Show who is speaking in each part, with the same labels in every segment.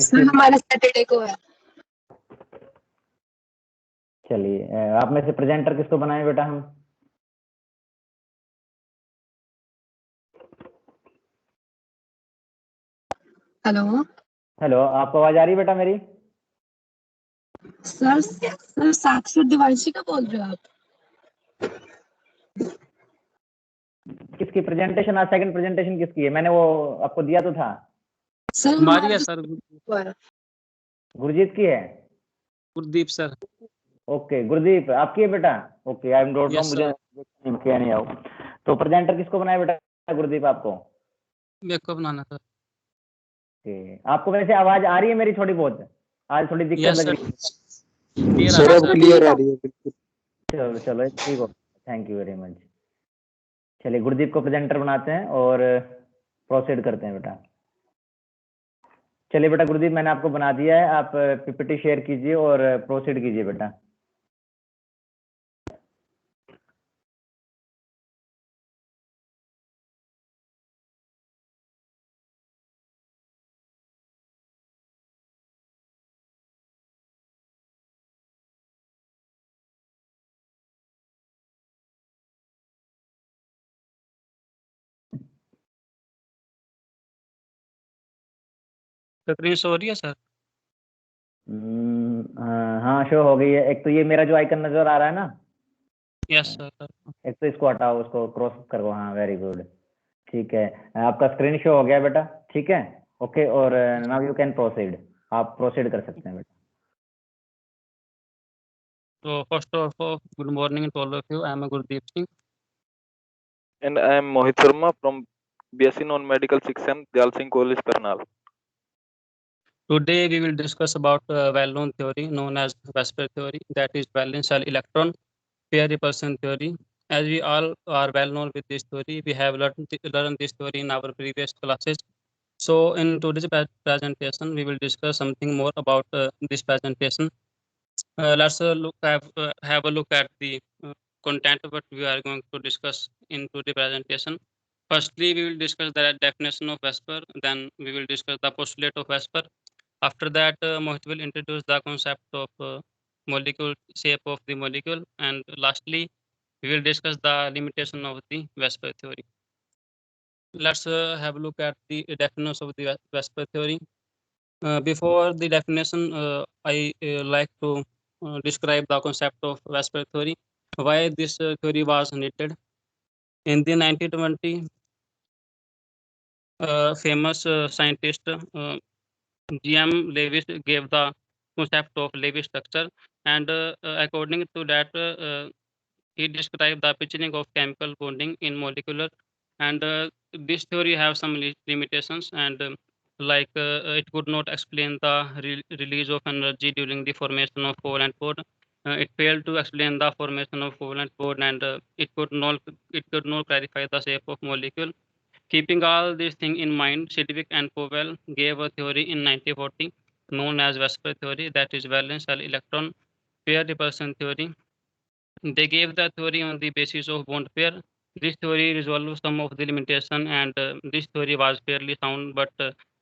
Speaker 1: Sir हमारा Saturday को है।
Speaker 2: चलिए, आप में से प्रेजेंटर किसको बनाए बेटा हम?
Speaker 1: हेलो
Speaker 2: हेलो, आपको आवाज आ रही है बेटा मेरी?
Speaker 1: सर साक्षी दिवांशी का बोल रहे हो आप?
Speaker 2: किसकी प्रेजेंटेशन, आज सेकंड प्रेजेंटेशन किसकी है? मैंने वो आपको दिया तो था।
Speaker 1: सर
Speaker 3: हमारी है सर।
Speaker 2: गुरजीत की है?
Speaker 3: गुरदीप सर।
Speaker 2: ओके, गुरदीप आपकी है बेटा? Okay, I am don't know,
Speaker 3: Yes,
Speaker 2: मुझे किया नहीं आओ। तो प्रेजेंटर किसको बनाया बेटा गुरदीप आपको?
Speaker 3: मेरे को बनाना सर।
Speaker 2: ओके, आपको वैसे आवाज आ रही है मेरी थोड़ी बहुत? आज थोड़ी दिक्कत
Speaker 3: Yes,
Speaker 2: लग
Speaker 3: sir.
Speaker 2: रही है।
Speaker 3: सर अब
Speaker 4: क्लियर आ रही है बिल्कुल।
Speaker 2: चलो चलो, ठीक हो, थैंक यू वेरी मच। चलिए, गुरदीप को प्रेजेंटर बनाते हैं और प्रोसीड करते हैं बेटा। चलिए बेटा गुरदीप, मैंने आपको बना दिया है, आप पीपीटी शेयर कीजिए और प्रोसीड कीजिए बेटा।
Speaker 3: स्क्रीन शो हो रही है सर?
Speaker 2: हाँ, शो हो गई है। एक तो ये मेरा जो आइकन नजर आ रहा है ना,
Speaker 3: यस सर।
Speaker 2: एक तो इसको हटाओ, उसको क्रॉस करो। हाँ, वेरी गुड, ठीक है। आपका स्क्रीन शो हो गया बेटा, ठीक है, ओके। और नाउ यू कैन प्रोसीड, आप प्रोसीड कर सकते हैं बेटा।
Speaker 3: So first of all, good morning to all of you. I am Gurdeep Singh.
Speaker 4: And I am Mohit Sharma from BSc Non-Medical section, Dayal Singh College, Karnal.
Speaker 3: Today we will discuss about well-known theory known as Vesper theory, that is valence shell electron pair repulsion theory. As we all are well known with this theory, we have learned this theory in our previous classes. So in today's presentation, we will discuss something more about this presentation. Let's have a look at the content what we are going to discuss in today's presentation. Firstly, we will discuss the definition of Vesper. Then we will discuss the postulate of Vesper. After that, Mohit will introduce the concept of molecule shape of the molecule, and lastly, we will discuss the limitation of the Vesper theory. Let's have a look at the definition of the Vesper theory. Before the definition, I like to describe the concept of Vesper theory, why this theory was needed. In the 1920, famous scientist G.M. Lewis gave the concept of Lewis structure, and according to that, he described the pitching of chemical bonding in molecular, and this theory have some limitations, and it could not explain the release of energy during the formation of covalent bond. It failed to explain the formation of covalent bond, and it could not clarify the shape of molecule. Keeping all these things in mind, Sidgwick and Powell gave a theory in 1940 known as Vesper theory, that is valence shell electron pair repulsion theory. They gave the theory on the basis of bond pair. This theory resolved some of the limitation, and this theory was fairly sound, but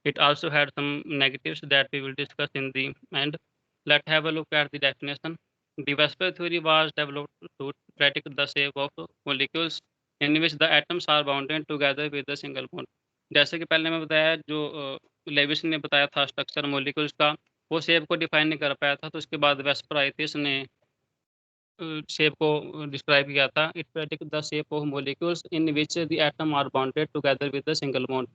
Speaker 3: it also had some negatives that we will discuss in the end. Let's have a look at the definition. The Vesper theory was developed to predict the shape of molecules in which the atoms are bounded together with a single bond. जैसे कि पहले मैं बताया, जो Levi's ने बताया था structure molecules का, वो शेप को डिफाइन नहीं कर पाया था, तो उसके बाद वेस्पर आई थी, इसने शेप को डिस्क्राइब किया था. It predict the shape of molecules in which the atom are bonded together with the single bond.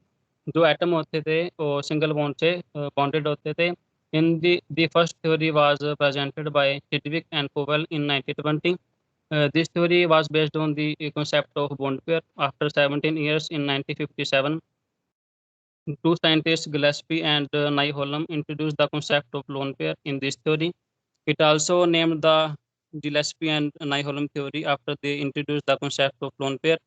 Speaker 3: जो एटम होते थे वो सिंगल बॉन्ड से बॉन्डेड होते थे. In the first theory was presented by Sidgwick and Powell in 1920. This theory was based on the concept of bond pair. After 17 years, in 1957, two scientists, Gillespie and Nyholm, introduced the concept of lone pair in this theory. It also named the Gillespie and Nyholm theory after they introduced the concept of lone pair.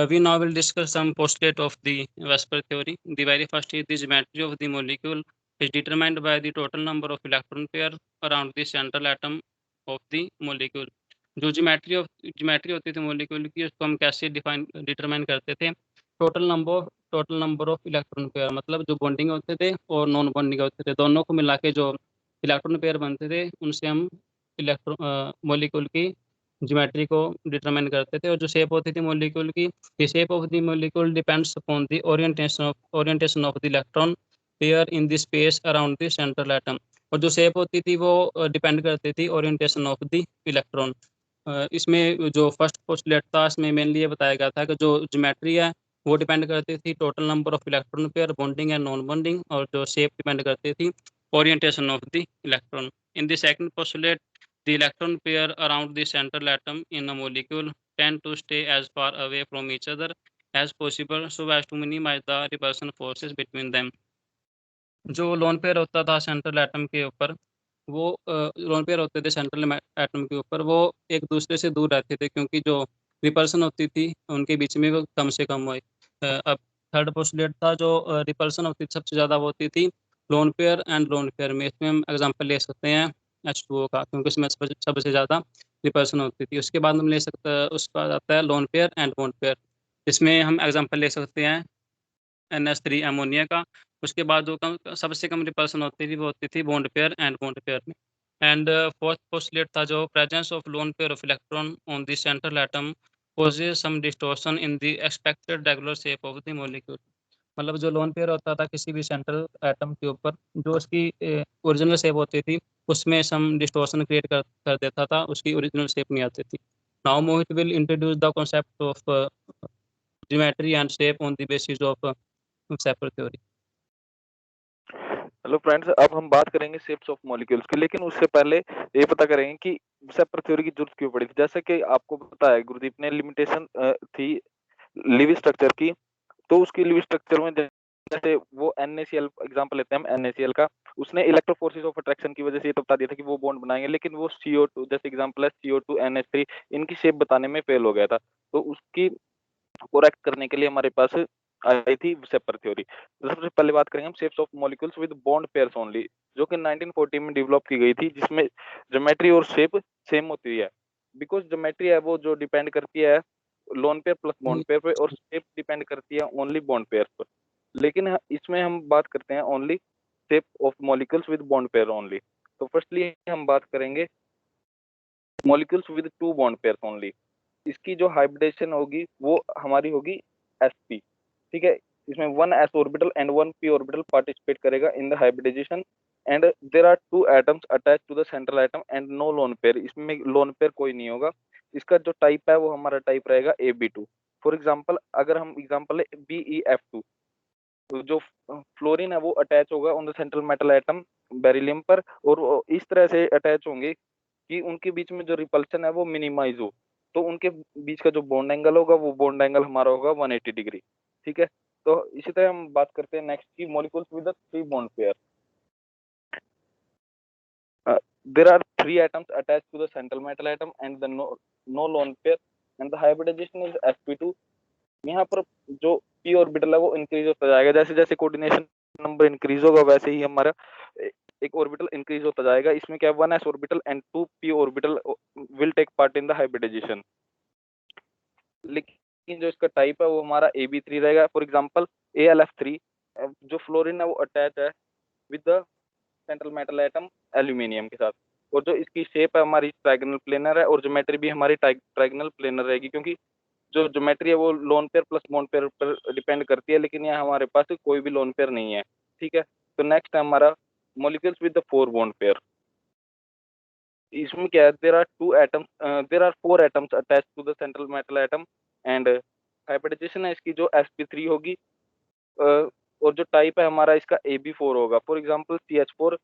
Speaker 3: We now will discuss some postulate of the Vesper theory. The very first is the geometry of the molecule is determined by the total number of electron pair around the central atom of the molecule. जो geometry होती थी molecule की, उसको हम कैसे determine करते थे? Total number total number of electron pair, मतलब जो बॉन्डिंग होते थे और नॉन बॉन्डिंग होते थे, दोनों को मिला के जो इलेक्ट्रॉन पेयर बनते थे उनसे हम मॉलिक्यूल की ज्योमेट्री को डिटरमाइन करते थे। और जो शेप होती थी मॉलिक्यूल की, the shape of the molecule depends upon the orientation of the electron pair in the space around the central atom. और जो शेप होती थी वो डिपेंड करती थी ओरिएंटेशन ऑफ द इलेक्ट्रॉन। इसमें जो फर्स्ट पोस्टुलेट था इसमें मेनली ये बताया गया था कि जो ज्योमेट्री है वो डिपेंड करती थी total number of electron pair, bonding and non bonding, और जो शेप डिपेंड करती थी orientation of the electron. In the second postulate, the electron pair around the central atom in a molecule tend to stay as far away from each other as possible so as to minimize the repulsion forces between them. जो lone pair होता था central atom के ऊपर, वो lone pair होते थे central atom के ऊपर, वो एक दूसरे से दूर रहते थे क्योंकि जो रिपल्सन होती थी उनके बीच में वो कम से कम हुई। अब थर्ड पोस्टुलेट था जो रिपल्सन होती थी सबसे ज़्यादा होती थी loan pair and lone pair में। इसमें हम एग्जांपल ले सकते हैं H2O का, क्योंकि इसमें सबसे ज़्यादा रिपल्सन होती थी। उसके बाद हम ले सकते हैं, उसके बाद आता है loan pair and bond pair. इसमें हम एग्जांपल ले सकते हैं NH3 अमोनिया का। उसके बाद जो सबसे कम रिपल्सन होती थी वो होती थी bond pair and bond pair में। एंड फोर्थ पोस्टुलेट था जो presence of lone pair of electron on the central atom causes some distortion in the expected regular shape of the molecule। मतलब जो लोन पेयर होता था किसी भी central atom के ऊपर, जो उसकी ओरिजिनल शेप होती थी उसमें सम डिस्टॉर्शन क्रिएट कर देता था, उसकी ओरिजिनल शेप नहीं आती थी। Now Mohit will introduce the concept of geometry and shape on the basis of shaper theory.
Speaker 4: Hello friends, अब हम बात करेंगे शेप्स ऑफ मॉलिक्यूल्स की, लेकिन उससे पहले ये पता करेंगे कि शेपर थ्योरी की जरूरत क्यों पड़ी थी। जैसे कि आपको पता है गुरुदीप ने लिमिटेशन थी लिविंग स्ट्रक्चर की, तो उसकी लिविंग स्ट्रक्चर में जैसे वो NaCl एग्जांपल लेते हैं हम NaCl का, उसने इलेक्ट्रोफोर्सेस ऑफ अट्रैक्शन की वजह से ये तो बता दिया था कि वो बॉन्ड बनाएंगे, लेकिन वो CO2 जैसे एग्जांपल है CO2 NH3 इनकी शेप बताने में फेल हो गया था। तो उसकी करेक्ट करने के लिए हमारे पास आई थी शेपर थ्योरी। तो सबसे पहले बात करेंगे हम shapes of molecules with bond pairs only, जो कि 1940 में डेवलप की गई थी, जिसमें ज्योमेट्री और शेप सेम होती है। बिकॉज ज्योमेट्री है वो जो डिपेंड करती है lone pair plus bond pair पे, और शेप डिपेंड करती है ओनली बॉन्ड पेयर पर। लेकिन इसमें हम बात करते हैं only shape of molecules with bond pair only. तो फर्स्टली हम बात करेंगे molecules with two bond pair only. इसकी जो हाइब्रिडेशन होगी वो हमारी होगी sp, ठीक है। इसमें 1 s orbital and 1 p orbital participate करेगा in the hybridization and there are 2 atoms attached to the central atom and no lone pair. इसमें लोन पेयर कोई नहीं होगा। इसका जो टाइप है वो हमारा टाइप रहेगा ab2। फॉर एग्जांपल अगर हम एग्जांपल है BeF2, तो जो फ्लोरीन है वो अटैच होगा on the central metal atom beryllium पर, और इस तरह से अटैच होंगे कि उनके बीच में जो रिपल्शन है वो मिनिमाइज हो। तो उनके बीच का जो बॉन्ड एंगल होगा वो बॉन्ड एंगल हमारा होगा 180 डिग्री, ठीक है। तो इसी तरह हम बात करते हैं नेक्स्ट की molecules with the 3 bond pair. There are 3 atoms attached to the central metal atom and the no lone pair and the hybridization is sp2। यहाँ पर जो p ऑर्बिटल है वो इंक्रीज होता जाएगा, जैसे जैसे कोऑर्डिनेशन नंबर इंक्रीज होगा वैसे ही हमारा एक ऑर्बिटल इंक्रीज होता जाएगा। इसमें क्या 1 s orbital and 2 p orbital will take part in the hybridization. लेकिन जो इसका टाइप है वो हमारा ab3 रहेगा। फॉर एग्जांपल AlF3, जो फ्लोरीन है वो अटैच है with the central metal atom aluminium के साथ, और जो इसकी शेप है हमारी ट्रायगोनल प्लेनर है, और ज्योमेट्री भी हमारी ट्रायगोनल प्लेनर रहेगी, क्योंकि जो ज्योमेट्री है वो lone pair plus bond pair पर डिपेंड करती है, लेकिन यहाँ हमारे पास कोई भी लोन पेयर नहीं है, ठीक है। तो नेक्स्ट है हमारा molecules with the 4 bond pair. इसमें क्या है, there are 4 atoms attached to the central metal atom and hybridization है इसकी जो sp3 होगी, और जो टाइप है हमारा इसका ab4 होगा। फॉर एग्जांपल CH4,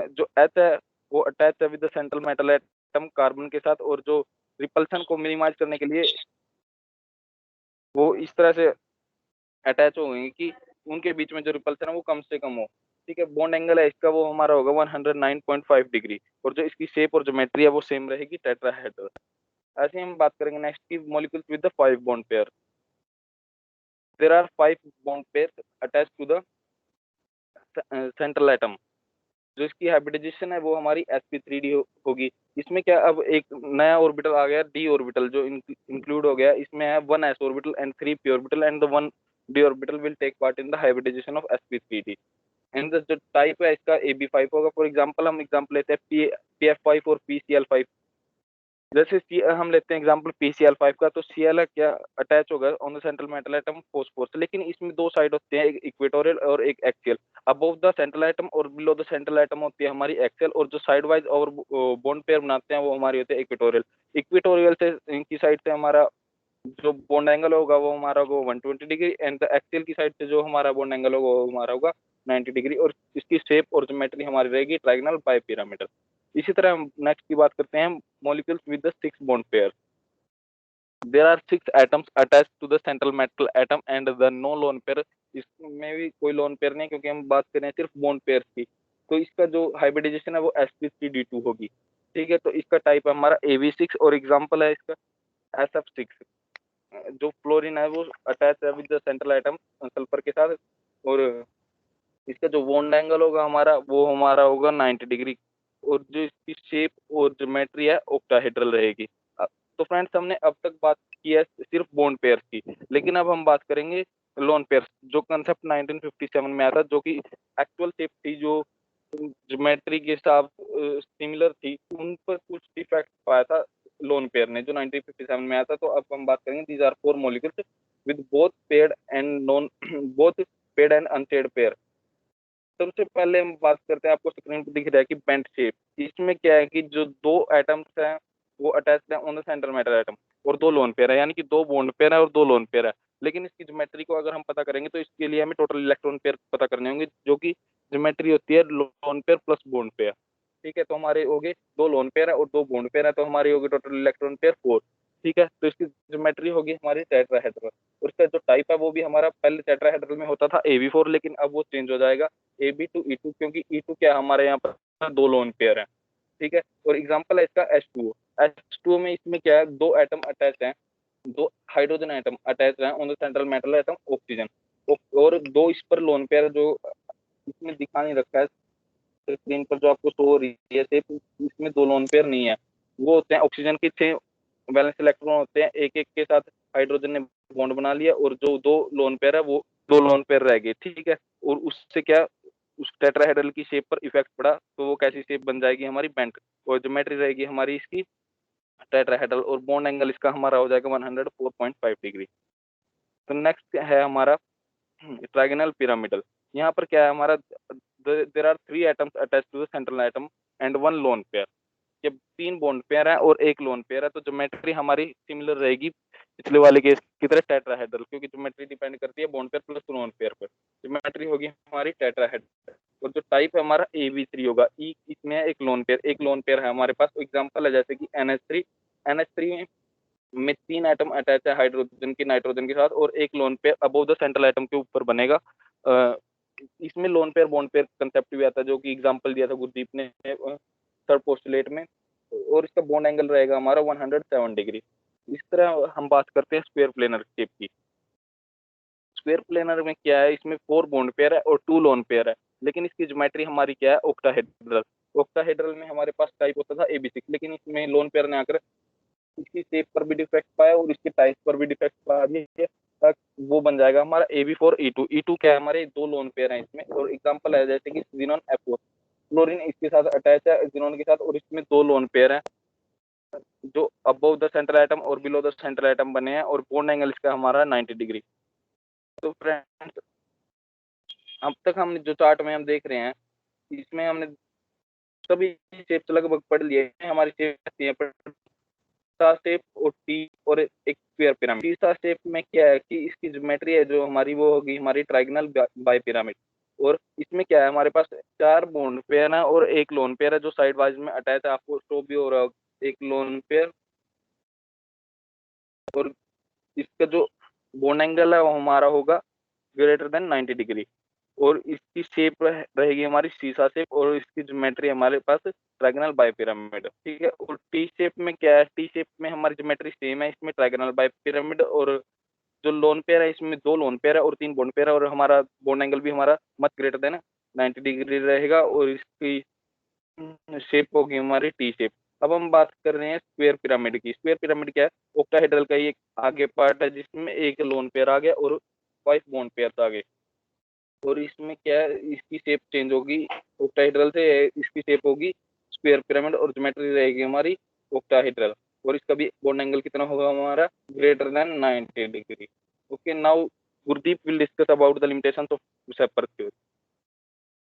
Speaker 4: जो H है वो अटैच है with the central metal atom carbon के साथ, और जो रिपल्शन को मिनिमाइज करने के लिए वो इस तरह से अटैच होंगे कि उनके बीच में जो रिपल्शन है वो कम से कम हो, ठीक है। बॉन्ड एंगल है इसका वो हमारा होगा 109.5 डिग्री, और जो इसकी शेप और ज्योमेट्री है वो सेम रहेगी टेट्राहेड्रल। ऐसे ही हम बात करेंगे नेक्स्ट की molecules with the 5 bond pair. There are 5 bond pair attached to the central atom. जो इसकी हाइब्रिडाइजेशन है वो हमारी sp3d होगी। इसमें क्या अब एक नया ऑर्बिटल आ गया d ऑर्बिटल, जो इंक्लूड हो गया। इसमें है 1 s orbital and 3 p orbital and 1 d orbital will take part in the hybridization of sp3d and जो टाइप है इसका AB5 होगा। फॉर एग्जांपल हम एग्जांपल लेते हैं PF5 और PCl5। जैसे हम लेते हैं एग्जांपल PCl5 का, तो Cl क्या अटैच होगा on the central metal atom phosphorus, लेकिन इसमें दो साइड होते हैं, एक इक्वेटोरियल और एक axial. Above the central atom और बिलो द सेंट्रल एटम होती है हमारी एक्सियल, और जो साइड वाइज और बॉन्ड पेयर बनाते हैं वो हमारी होते हैं इक्वेटोरियल। इक्वेटोरियल से इनकी साइड से हमारा जो बॉन्ड एंगल होगा वो हमारा होगा 120 डिग्री, एंड द एक्सियल की साइड से जो हमारा बॉन्ड एंगल होगा वो हमारा होगा 90 डिग्री, और इसकी शेप और ज्योमेट्री हमारी रहेगी ट्रायंगल बाय पिरामिडल। इसी तरह हम नेक्स्ट की बात करते हैं molecules with the 6 bond pair. There are 6 atoms attached to the central metal atom and the no lone pair. इसमें भी कोई लोन पेयर नहीं, क्योंकि हम बात कर रहे हैं सिर्फ बॉन्ड पेयर की। तो इसका जो हाइब्रिडाइजेशन है वो sp3d2 होगी। ठीक है, तो इसका टाइप है हमारा AB6 और एग्जांपल है इसका SF6। जो फ्लोरीन है वो अटैच है with the central atom sulphur के साथ, और इसका जो बॉन्ड एंगल होगा हमारा वो हमारा होगा 90 डिग्री, और जो इसकी शेप और ज्योमेट्री है ऑक्टाहेड्रल रहेगी। तो फ्रेंड्स हमने अब तक बात की है सिर्फ बॉन्ड पेयर्स की, लेकिन अब हम बात करेंगे लोन पेयर्स, जो कंसेप्ट 1957 में आया था, जो कि एक्चुअल शेप थी जो ज्योमेट्री के साथ सिमिलर थी, उन पर कुछ डिफेक्ट पाया था लोन पेयर ने, जो 1957 में आया था। तो अब हम बात करेंगे these are 4 molecules with both paired and non both paired and unpaired pair. सबसे पहले हम बात करते हैं, आपको स्क्रीन पर दिख रहा है कि बेंट शेप। इसमें क्या है कि जो दो एटम्स हैं वो अटैच्ड है on the central metal atom, और दो लोन पेयर है, यानी कि दो बॉन्ड पेयर है और दो लोन पेयर है। लेकिन इसकी ज्योमेट्री को अगर हम पता करेंगे तो इसके लिए हमें टोटल इलेक्ट्रॉन पेयर पता करने होंगे, जो कि ज्योमेट्री होती है lone pair plus bond pair. ठीक है, तो हमारे हो गए दो लोन पेयर है और दो बॉन्ड पेयर है, तो हमारी होगी टोटल इलेक्ट्रॉन पेयर 4। ठीक है, तो इसकी ज्योमेट्री होगी हमारी टेट्राहेड्रल, और इसका जो टाइप है वो भी हमारा पहले टेट्राहेड्रल में होता था AB4, लेकिन अब वो चेंज हो जाएगा AB टू E2, क्योंकि E2 क्या हमारे यहाँ पर दो लोन पेयर है। ठीक है, और एग्जांपल है इसका H2O। H2O में इसमें क्या है, दो एटम अटैच हैं, दो हाइड्रोजन एटम अटैच हैं on the central metal atom oxygen, और दो इस पर लोन पेयर जो इसमें दिखा नहीं रखा है स्क्रीन पर, जो आपको शो हो रही है सिर्फ, इसमें दो लोन पेयर नहीं है। वो होते हैं ऑक्सीजन के 6 वैलेंस इलेक्ट्रॉन होते हैं, एक एक के साथ हाइड्रोजन ने बॉन्ड बना लिया, और जो दो लोन पेयर है वो दो लोन पेयर रह गए। ठीक है, और उससे क्या उस टेट्राहेड्रल की शेप पर इफेक्ट पड़ा, तो वो कैसी शेप बन जाएगी हमारी बेंट, और ज्योमेट्री रहेगी हमारी इसकी टेट्राहेड्रल, और बॉन्ड एंगल इसका हमारा हो जाएगा 104.5 डिग्री। तो नेक्स्ट है हमारा ट्रायगोनल पिरामिडल। यहाँ पर क्या है हमारा, there are 3 atoms attached to the central atom and 1 lone pair. ये 3 बॉन्ड पेयर है और एक लोन पेयर है, तो ज्योमेट्री हमारी सिमिलर रहेगी पिछले वाले केस की तरह टेट्राहेड्रल, क्योंकि ज्योमेट्री डिपेंड करती है bond pair plus lone pair पर। ज्योमेट्री होगी हमारी टेट्राहेड्रल, और जो टाइप है हमारा AB3 होगा। ई इसमें है एक लोन पेयर है हमारे पास। एग्जांपल है जैसे कि NH3 में 3 एटम अटैच है हाइड्रोजन की नाइट्रोजन के साथ, और एक lone pair above the central atom के ऊपर बनेगा। इसमें lone pair bond pair concept भी आता है, जो कि एग्जांपल दिया था गुरदीप ने थर्ड पोस्टुलेट में, और इसका बॉन्ड एंगल रहेगा हमारा 107 डिग्री। इस तरह हम बात करते हैं स्क्वायर प्लेनर शेप की। स्क्वायर प्लेनर में क्या है, इसमें 4 बॉन्ड पेयर है और 2 लोन पेयर है, लेकिन इसकी ज्योमेट्री हमारी क्या है ऑक्टाहेड्रल। ऑक्टाहेड्रल में हमारे पास टाइप होता था AB6, लेकिन इसमें लोन पेयर ने आकर इसकी शेप पर भी डिफेक्ट पाया और इसके टाइप पर भी डिफेक्ट पा दिया, वो बन जाएगा हमारा AB4 E2 क्या है, हमारे दो लोन पेयर हैं इसमें। और एग्जांपल है जैसे कि जिनोन F4, फ्लोरीन इसके साथ अटैच है जिनोन के साथ, और इसमें दो लोन पेयर हैं जो अबव द सेंट्रल एटम और बिलो द सेंट्रल एटम बने हैं, और बॉन्ड एंगल इसका हमारा 90 डिग्री। तो फ्रेंड्स अब तक हमने जो चार्ट में हम देख रहे हैं, इसमें हमने सभी शेप्स लगभग पढ़ लिए हैं। हमारी शेप शेप और टी और एक स्क्वायर पिरामिड। तीसरा शेप में क्या है कि इसकी ज्योमेट्री है जो हमारी वो होगी हमारी ट्रायगोनल बाय पिरामिड, और इसमें क्या है हमारे पास 4 बॉन्ड पेयर है और एक लोन पेयर है जो साइड वाइज में अटैच है, आपको शो भी हो रहा है एक लोन पेयर, और इसका जो बॉन्ड एंगल है वो हमारा होगा ग्रेटर देन 90 डिग्री, और इसकी शेप रहेगी हमारी सीसा शेप, और इसकी ज्योमेट्री हमारे पास ट्रायगोनल बाय पिरामिड। ठीक है, और टी शेप में क्या है, टी शेप में हमारी ज्योमेट्री सेम है, इसमें ट्रायगोनल बाय पिरामिड, और जो लोन पेयर है इसमें 2 लोन पेयर है और 3 बॉन्ड पेयर है, और हमारा बॉन्ड एंगल भी हमारा मत ग्रेटर देन 90 डिग्री रहेगा, और इसकी शेप होगी हमारी टी शेप। अब हम बात कर रहे हैं स्क्वायर पिरामिड की। स्क्वायर पिरामिड क्या है, ऑक्टाहेड्रल का ही एक आगे पार्ट है जिसमें एक लोन पेयर आ गया और 5 बॉन्ड पेयर आगे, और इसमें क्या है, इसकी शेप चेंज होगी, ऑक्टाहेड्रल से इसकी शेप होगी स्क्वायर पिरामिड, और ज्योमेट्री रहेगी हमारी ऑक्टाहेड्रल, और इसका भी बॉन्ड एंगल कितना होगा हमारा, greater than 90 degree. Okay, now Gurdeep will discuss about the limitations of Weissenberg theory.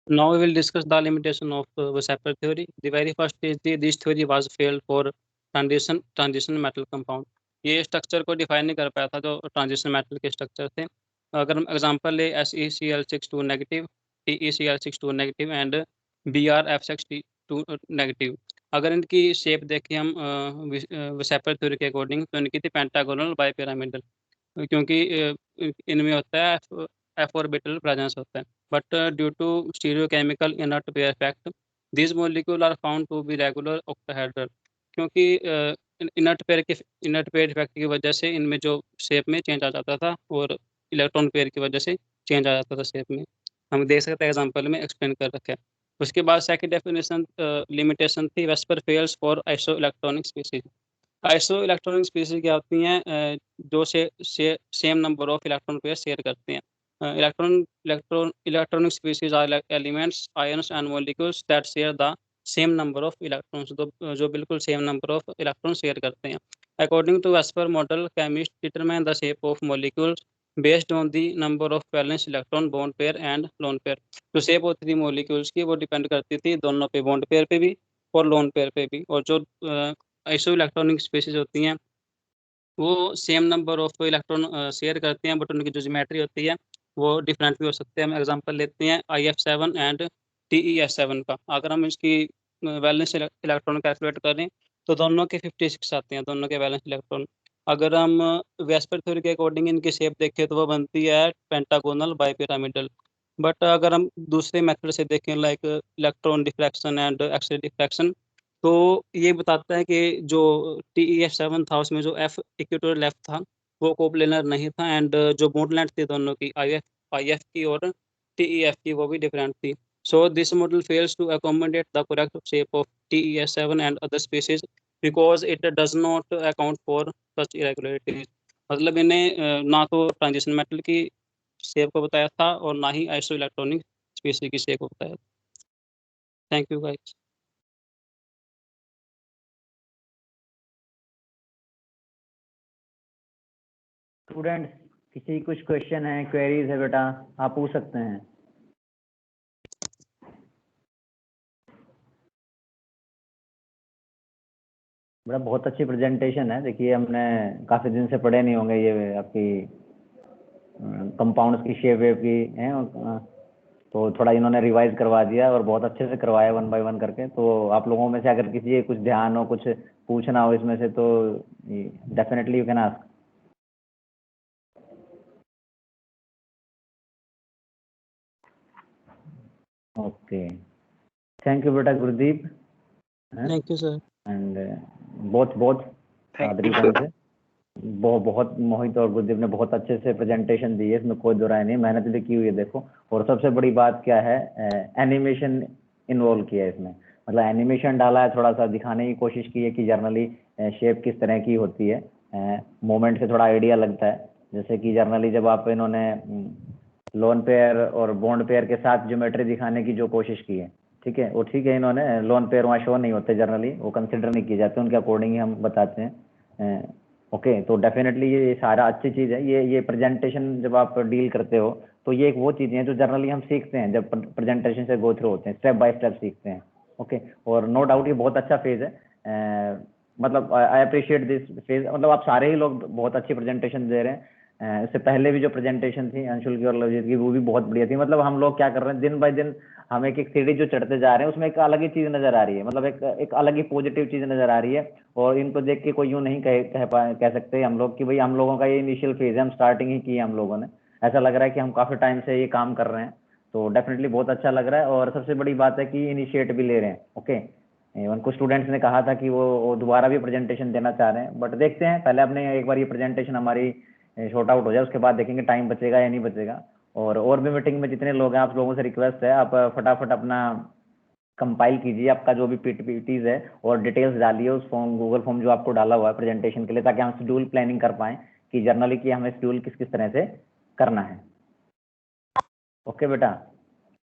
Speaker 3: Now we will discuss the limitation of Weissenberg theory. The very first is this theory was failed for transition metal compound. ये structure को define नहीं कर पाया था जो transition metal के structure थे। अगर हम एग्जांपल ले SeCl62 negative, TeCl62 negative and BrF62 negative, अगर इनकी शेप देखें हम Weissenberg थ्योरी के अकॉर्डिंग तो इनकी थी पेंटागोनल बाई पिरामिडल, क्योंकि इनमें होता है f ऑर्बिटल प्रेजेंस होता है, but due to stereochemical inert pair effect these molecules are found to be regular octahedral, क्योंकि इनर्ट पेयर इफेक्ट की वजह से इनमें जो शेप में चेंज आ जाता था और इलेक्ट्रॉन पेयर की वजह से चेंज आ जाता था शेप में, हम देख सकते हैं एग्जांपल में एक्सप्लेन कर रखा है। उसके बाद सेकंड डेफिनेशन लिमिटेशन थी VSEPR fails for isoelectronic species. Isoelectronic species क्या होती हैं, जो same number of electron pair share करते हैं। Electronic species are elements, ions and molecules that share the same number of electrons, जो बिल्कुल same number of electron share करते हैं। According to VSEPR model, chemist determine the shape of molecules based on the number of valence electron, bond pair and lone pair. जो shape होती थी molecules की वो depend करती थी दोनों पे, बॉन्ड पेयर पे भी और लोन पेयर पे भी। और जो आइसो इलेक्ट्रॉनिक स्पीसीज होती हैं वो same number of electron share करते हैं, बट उनकी जो ज्योमेट्री होती है वो डिफरेंट भी हो सकते हैं। हम एग्जांपल लेते हैं IF7 एंड TeS7 का। अगर हम इसकी वैलेंस इलेक्ट्रॉन कैलकुलेट करें तो दोनों के 56 आते हैं, दोनों के वैलेंस इलेक्ट्रॉन। अगर हम वेस्पर थ्योरी के अकॉर्डिंग इनकी शेप देखें तो वो बनती है पेंटागोनल बाई पिरामिडल। बट अगर हम दूसरे मेथड से देखें like electron diffraction and X-ray diffraction, तो ये बताता है कि जो TeS7 था उसमें जो F इक्वेटोरियल लेफ्ट था वो कोप्लेनर नहीं था, एंड जो बॉन्ड लेंथ थी दोनों की IF की और TeF की वो भी डिफरेंट थी। So this model fails to accommodate the correct shape of TeS7 and other species because it does not account for such irregularities. मतलब इन्हें ना तो ट्रांजिशन मेटल की शेप को बताया था और ना ही आइसो इलेक्ट्रॉनिक स्पीसीज की शेप को बताया। Thank you guys.
Speaker 2: स्टूडेंट्स, किसी कुछ क्वेश्चन है, क्वेरीज है बेटा, आप पूछ सकते हैं। बड़ा बहुत अच्छी प्रेजेंटेशन है। देखिए हमने काफी दिन से पढ़े नहीं होंगे ये आपकी कंपाउंड्स की शेप वेव की है, तो थोड़ा इन्होंने रिवाइज करवा दिया और बहुत अच्छे से करवाया 1 बाय 1 करके। तो आप लोगों में से अगर किसी कुछ ध्यान हो, कुछ पूछना हो इसमें से, तो definitely you can ask. Okay, thank you बेटा Gurdeep.
Speaker 3: Thank you sir.
Speaker 2: And बहुत
Speaker 4: Thank you,
Speaker 2: बहुत मोहित और गुरदीप ने बहुत अच्छे से प्रेजेंटेशन दी है, इसमें कोई दो राय नहीं, मेहनत भी की हुई है देखो। और सबसे बड़ी बात क्या है, एनिमेशन इन्वॉल्व किया है इसमें, मतलब एनिमेशन डाला है, थोड़ा सा दिखाने की कोशिश की है कि जर्नली शेप किस तरह की होती है। मोमेंट से थोड़ा आइडिया लगता है, जैसे कि जर्नली जब आप इन्होंने लोन पेयर और बॉन्ड पेयर के साथ ज्योमेट्री दिखाने की जो कोशिश की है, ठीक है, वो ठीक है, इन्होंने लोन पेयर वहाँ शो नहीं होते जनरली, वो कंसिडर नहीं किए जाते, उनके अकॉर्डिंग ही हम बताते हैं। ओके, तो डेफिनेटली ये सारा अच्छी चीज़ है। ये प्रेजेंटेशन जब आप डील करते हो तो ये एक वो चीज़ें हैं जो जनरली हम सीखते हैं जब प्रेजेंटेशन से गो थ्रू होते हैं, स्टेप बाय स्टेप सीखते हैं। ओके, और नो डाउट ये बहुत अच्छा फेज है। मतलब आई अप्रिशिएट दिस फेज, मतलब आप सारे ही लोग बहुत अच्छी प्रेजेंटेशन दे रहे हैं। इससे पहले भी जो प्रेजेंटेशन थी अंशुल की और लवजीत की, वो भी बहुत बढ़िया थी। मतलब हम लोग क्या कर रहे हैं, दिन बाय दिन हम एक सीढ़ी जो चढ़ते जा रहे हैं उसमें एक अलग ही चीज़ नज़र आ रही है, मतलब एक अलग ही पॉजिटिव चीज़ नज़र आ रही है। और इनको देख के कोई यूँ नहीं कह सकते हम लोग कि भाई हम लोगों का ये इनिशियल फेज है, हम स्टार्टिंग ही की है हम लोगों ने। ऐसा लग रहा है कि हम काफ़ी टाइम से ये काम कर रहे हैं, तो डेफिनेटली बहुत अच्छा लग रहा है। और सबसे बड़ी बात है कि इनिशिएट भी ले रहे हैं। ओके, इवन कुछ स्टूडेंट्स ने कहा था कि वो दोबारा भी प्रेजेंटेशन देना चाह रहे हैं, बट देखते हैं, पहले अपने एक बार ये प्रेजेंटेशन हमारी शॉर्ट आउट हो जाए, उसके बाद देखेंगे टाइम बचेगा या नहीं बचेगा। और भी मीटिंग में जितने लोग हैं, आप लोगों से रिक्वेस्ट है, आप फटाफट अपना कंपाइल कीजिए आपका जो भी पीपीटीज है और डिटेल्स डालिए उस फॉर्म, गूगल फॉर्म जो आपको डाला हुआ है प्रेजेंटेशन के लिए, ताकि हम शेड्यूल प्लानिंग कर पाएँ कि जर्नली कि हमें शेड्यूल किस किस तरह से करना है। ओके बेटा।